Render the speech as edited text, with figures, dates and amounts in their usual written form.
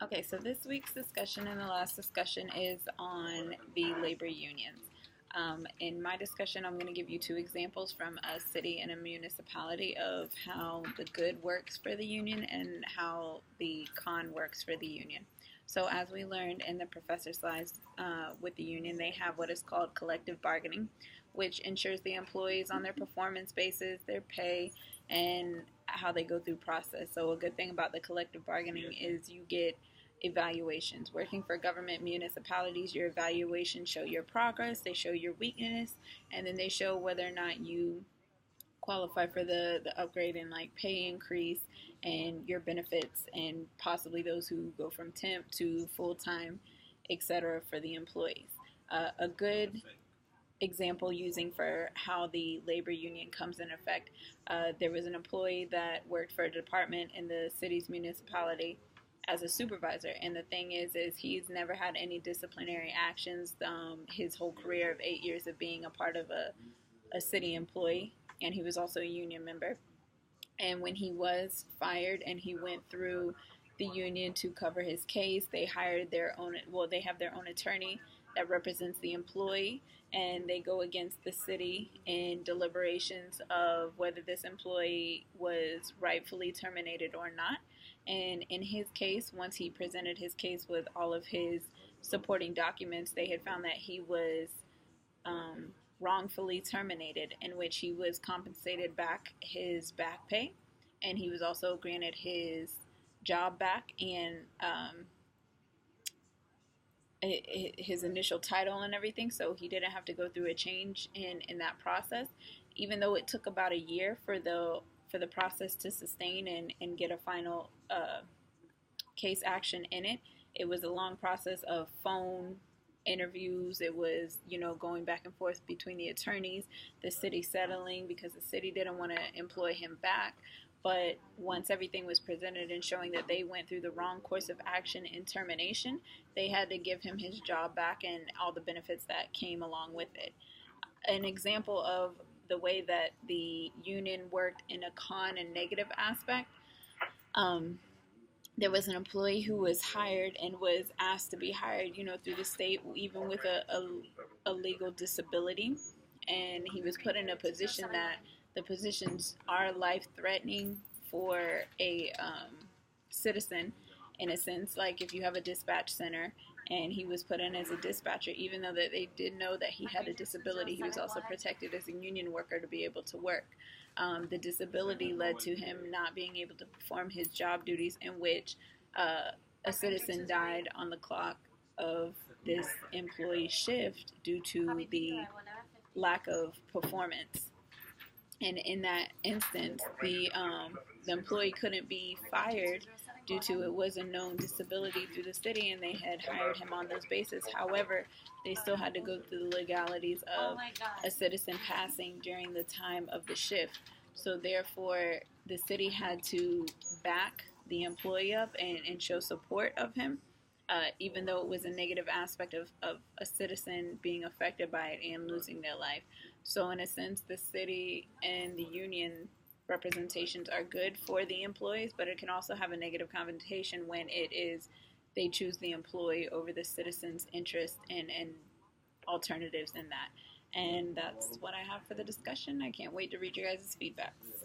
Okay, so this week's discussion and the last discussion is on the labor unions. In my discussion, I'm going to give you two examples from a city and a municipality of how the good works for the union and how the con works for the union. So, as we learned in the professor slides with the union, they have what is called collective bargaining, which ensures the employees on their performance basis, their pay, and how they go through process. So, a good thing about the collective bargaining is you get evaluations. Working for government municipalities, your evaluations show your progress, they show your weakness, and then they show whether or not you qualify for the upgrade and like pay increase and your benefits and possibly those who go from temp to full time, etc. for the employees. A good example using for how the labor union comes in effect. There was an employee that worked for a department in the city's municipality as a supervisor, and the thing is he's never had any disciplinary actions his whole career of 8 years of being a part of a city employee, and he was also a union member. And when he was fired and he went through the union to cover his case, they hired their own, well, they have their own attorney that represents the employee, and they go against the city in deliberations of whether this employee was rightfully terminated or not. And in his case, once he presented his case with all of his supporting documents, they had found that he was wrongfully terminated, in which he was compensated back his back pay, and he was also granted his job back and his initial title and everything. So he didn't have to go through a change in that process, even though it took about a year for the process to sustain and get a final case action in it. It was a long process of phone interviews. It was, going back and forth between the attorneys, the city settling because the city didn't want to employ him back. But once everything was presented and showing that they went through the wrong course of action in termination, they had to give him his job back and all the benefits that came along with it. An example of the way that the union worked in a con and negative aspect, there was an employee who was hired and was asked to be hired, through the state, even with a legal disability. And he was put in a position that the positions are life-threatening for a citizen, in a sense. Like if you have a dispatch center, and he was put in as a dispatcher, even though that they did know that he had a disability, he was also protected as a union worker to be able to work. The disability led to him not being able to perform his job duties, in which a citizen died on the clock of this employee's shift due to the lack of performance. And in that instance, the employee couldn't be fired due to it was a known disability through the city, and they had hired him on those bases. However, they still had to go through the legalities of a citizen passing during the time of the shift. So therefore, the city had to back the employee up and show support of him, even though it was a negative aspect of a citizen being affected by it and losing their life. So in a sense, the city and the union representations are good for the employees, but it can also have a negative connotation when they choose the employee over the citizen's interest and alternatives in that. And that's what I have for the discussion. I can't wait to read your guys' feedbacks.